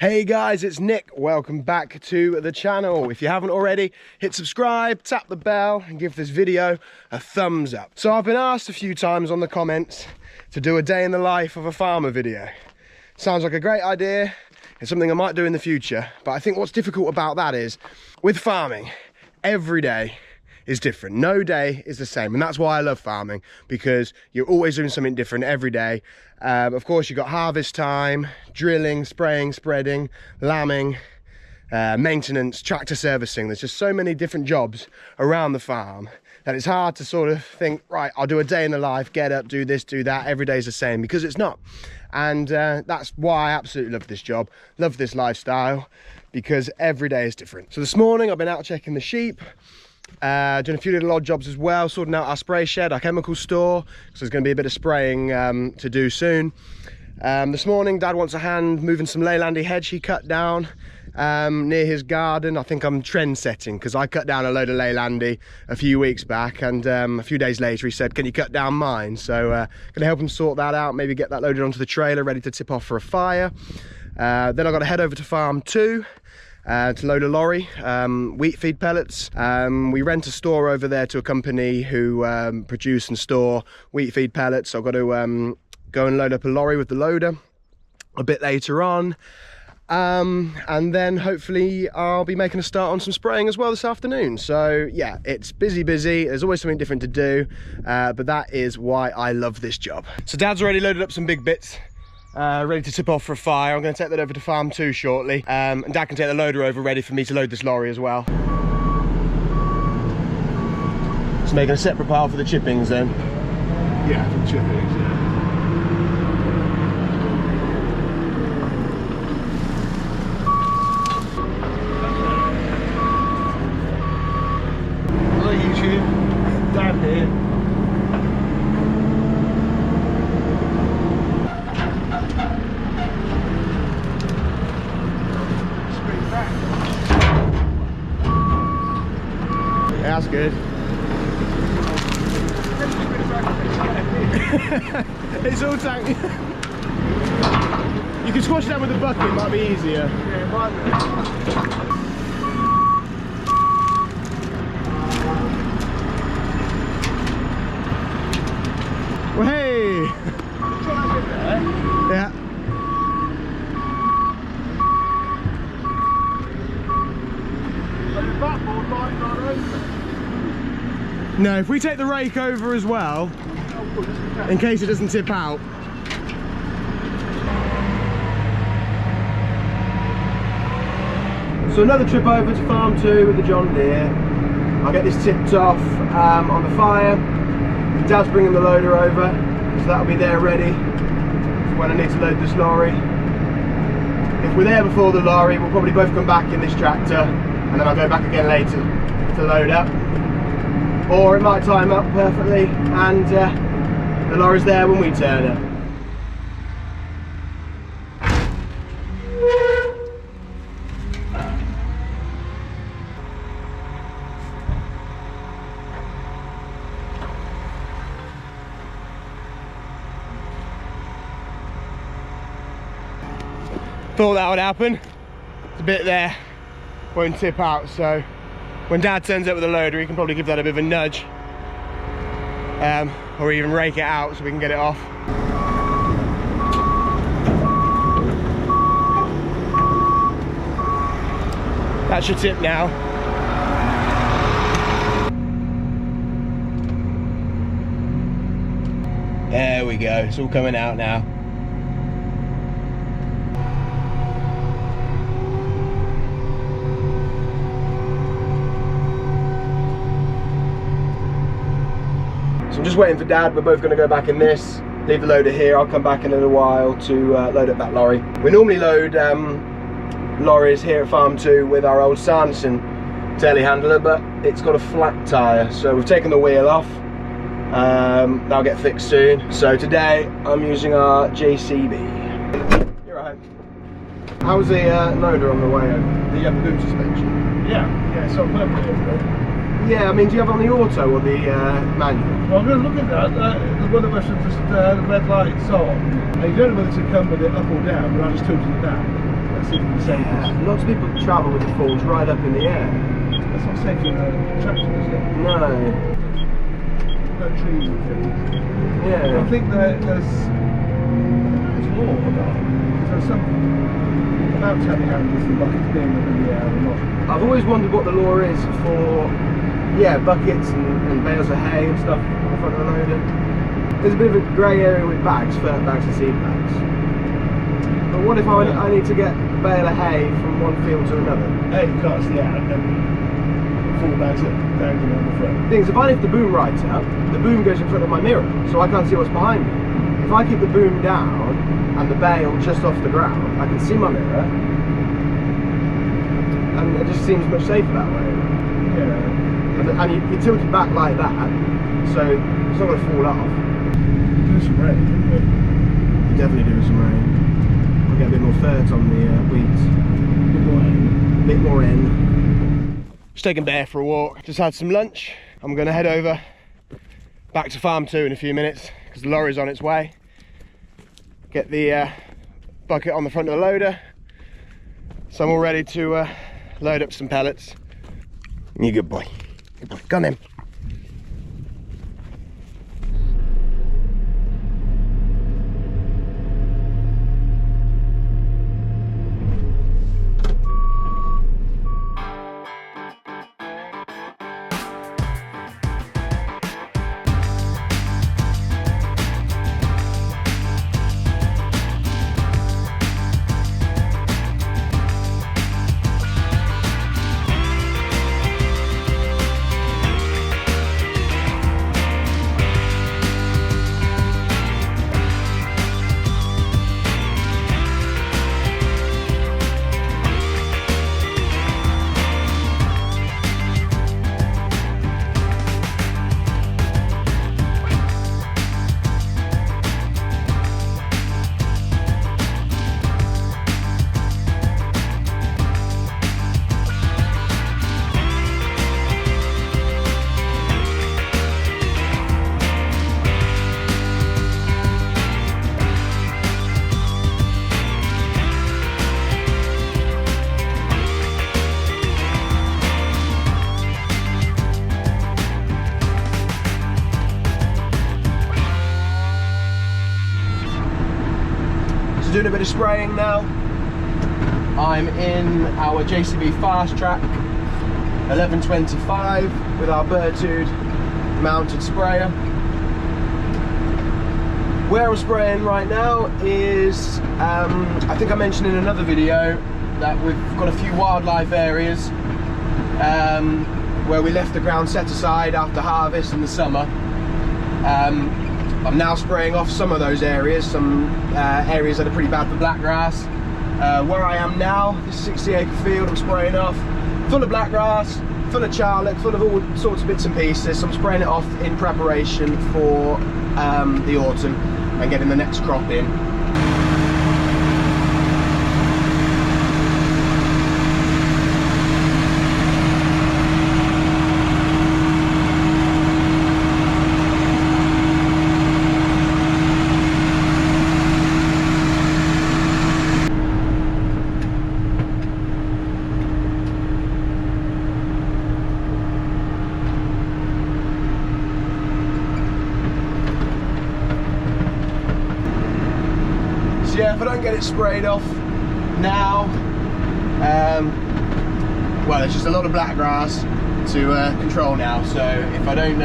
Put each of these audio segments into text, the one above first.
Hey guys, it's Nick. Welcome back to the channel. If you haven't already, hit subscribe, tap the bell and give this video a thumbs up. So I've been asked a few times on the comments to do a day in the life of a farmer video. Sounds like a great idea. It's something I might do in the future, but I think what's difficult about that is with farming, every day is different. No day is the same, and that's why I love farming, because you're always doing something different every day. Of course, you've got harvest time, drilling, spraying, spreading, lambing, maintenance, tractor servicing. There's just so many different jobs around the farm that it's hard to sort of think, right, I'll do a day in the life, get up, do this, do that, every day's the same, because it's not. And that's why I absolutely love this job, love this lifestyle, because every day is different. So this morning I've been out checking the sheep, doing a few little odd jobs as well, sorting out our spray shed, our chemical store, so there's going to be a bit of spraying to do soon. This morning Dad wants a hand moving some leylandy hedge he cut down near his garden. I think I'm trend setting because I cut down a load of leylandy a few weeks back, and a few days later he said, can you cut down mine? So gonna help him sort that out, maybe get that loaded onto the trailer ready to tip off for a fire. Then I've got to head over to farm 2 to load a lorry, wheat feed pellets. We rent a store over there to a company who produce and store wheat feed pellets. So I've got to go and load up a lorry with the loader a bit later on. And then hopefully I'll be making a start on some spraying as well this afternoon. So yeah, it's busy. There's always something different to do, but that is why I love this job. So Dad's already loaded up some big bits. Ready to tip off for a fire. I'm going to take that over to farm 2 shortly, and Dad can take the loader over ready for me to load this lorry as well. Just making a separate pile for the chippings then. Yeah, for the chippings, yeah. Hello YouTube, Dad here. That's good. It's all tank. You can squash it down with a bucket, it might be easier. Yeah, it might be. Well, hey! Yeah. No, if we take the rake over as well, in case it doesn't tip out. So another trip over to farm 2 with the John Deere. I'll get this tipped off on the fire. Dad's bringing the loader over, so that'll be there ready for when I need to load this lorry. If we're there before the lorry, we'll probably both come back in this tractor, and then I'll go back again later to load up. Or it might time up perfectly and the lorry's there when we turn it. Thought that would happen. It's a bit there, won't tip out, so when Dad turns up with a loader, he can probably give that a bit of a nudge, or even rake it out so we can get it off. That should tip now. There we go, it's all coming out now. I'm just waiting for Dad. We're both going to go back in this, leave the loader here. I'll come back in a little while to load up that lorry. We normally load lorries here at farm 2 with our old Sanderson telehandler, but it's got a flat tyre, so we've taken the wheel off. That'll get fixed soon. So today I'm using our JCB. You're right. How's the loader on the way over? Do you have the boot suspension? Yeah, so perfect. Yeah, I mean, do you have it on the auto or the manual? Well, I'm going to look at that. One of us has just the red lights on. And you don't know whether to come with it up or down, but I just tilted it down. That's even the safest. Yeah, lots of people travel with the forge right up in the air. That's not safe in a tractor, is it? No. No trees and things. Yeah. I think there's law about it. There's some about telehandlers and buckets being up in the air or not. I've always wondered what the law is for, yeah, buckets and bales of hay and stuff on the front of the loader. There's a bit of a grey area with bags, fert bags and seed bags. But what if I need to get a bale of hay from one field to another? A, you can't see out, and full bags are dangling on the front. The thing is, if I lift the boom right up, the boom goes in front of my mirror, so I can't see what's behind me. If I keep the boom down and the bale just off the ground, I can see my mirror, and it just seems much safer that way. Yeah. And you tilt it back like that, so it's not going to fall off. Do some rain, wouldn't it? You definitely do some rain. We'll get a bit more fert on the weeds. A bit more in. Just taking Bear for a walk. Just had some lunch. I'm going to head over back to farm 2 in a few minutes because the lorry's on its way. Get the bucket on the front of the loader. So I'm all ready to load up some pellets. You good boy. Good boy. Go on then. Doing a bit of spraying now. I'm in our JCB Fastrac 1125 with our Bertude mounted sprayer. Where I'm spraying right now is, I think I mentioned in another video that we've got a few wildlife areas where we left the ground set aside after harvest in the summer. I'm now spraying off some of those areas, some areas that are pretty bad for blackgrass. Where I am now, this 60-acre field I'm spraying off, full of blackgrass, full of charlock, full of all sorts of bits and pieces. So I'm spraying it off in preparation for the autumn and getting the next crop in. Yeah, if I don't get it sprayed off now, well, there's just a lot of black grass to control now, so if I don't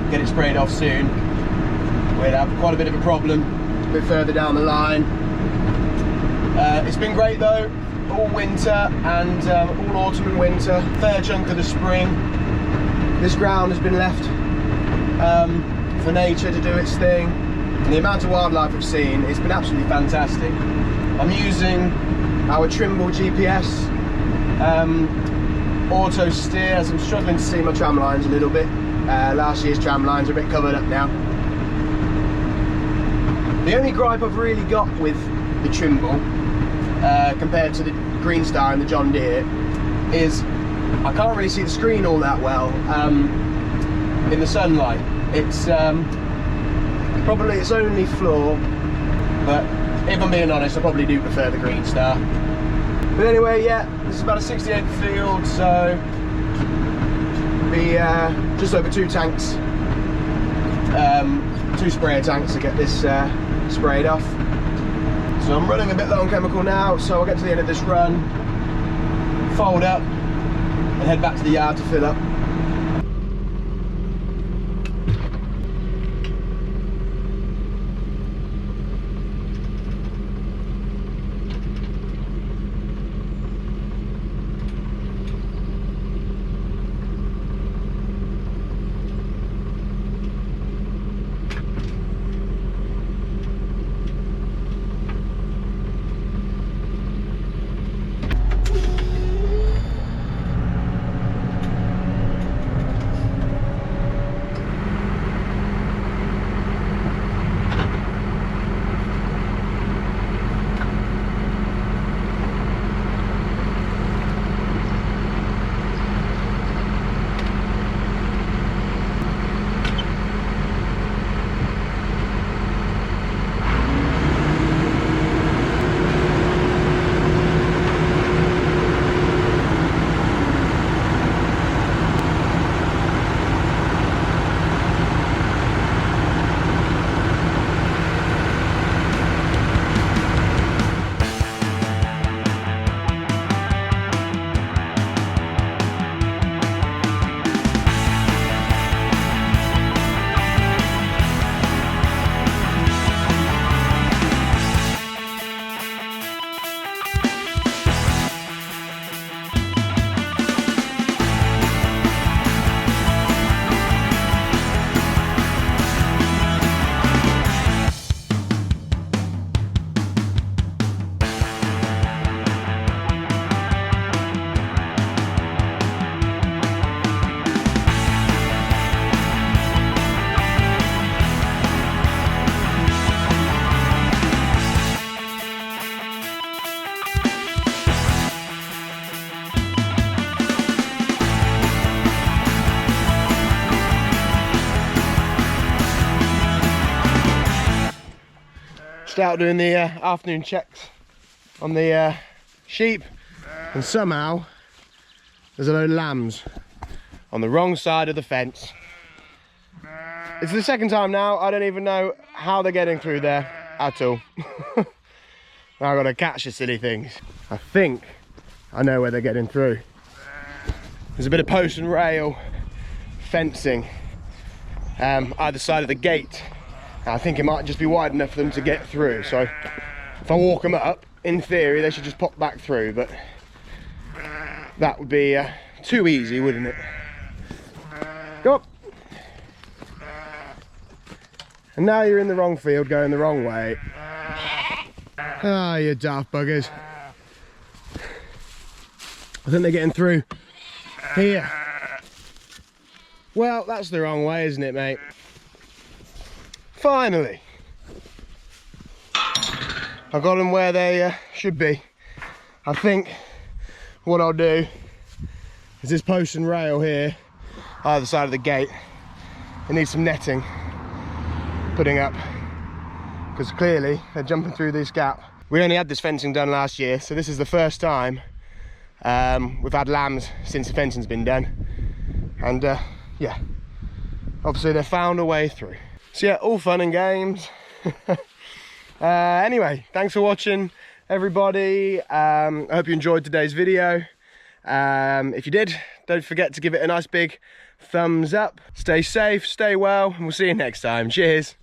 get it sprayed off soon, we'll have quite a bit of a problem a bit further down the line. It's been great though, all winter and all autumn and winter, fair chunk of the spring. This ground has been left for nature to do its thing. And the amount of wildlife I've seen, it's been absolutely fantastic. I'm using our Trimble GPS auto steer, as I'm struggling to see my tram lines a little bit. Last year's tram lines are a bit covered up now. The only gripe I've really got with the Trimble compared to the Green Star and the John Deere is I can't really see the screen all that well in the sunlight. It's probably its only flaw, but if I'm being honest, I probably do prefer the Green Star. But anyway, yeah, this is about a 68 field, so be just over 2 tanks, 2 sprayer tanks to get this sprayed off. So I'm running a bit low on chemical now, so I'll get to the end of this run, fold up, and head back to the yard to fill up. Out doing the afternoon checks on the sheep, and somehow there's a load of lambs on the wrong side of the fence. It's the second time now. I don't even know how they're getting through there at all. Now I've got to catch the silly things. I think I know where they're getting through. There's a bit of post and rail fencing either side of the gate. I think it might just be wide enough for them to get through, so if I walk them up, in theory they should just pop back through, but that would be too easy, wouldn't it? Go up. And now you're in the wrong field, going the wrong way. Ah, you daft buggers. I think they're getting through here. Well, that's the wrong way, isn't it, mate? Finally, I got them where they should be. I think what I'll do is this post and rail here, either side of the gate, it needs some netting putting up, because clearly they're jumping through this gap. We only had this fencing done last year, so this is the first time we've had lambs since the fencing's been done, and yeah, obviously they've found a way through. So yeah, all fun and games. Anyway, thanks for watching, everybody. I hope you enjoyed today's video. If you did, don't forget to give it a nice big thumbs up. Stay safe, stay well, and we'll see you next time. Cheers.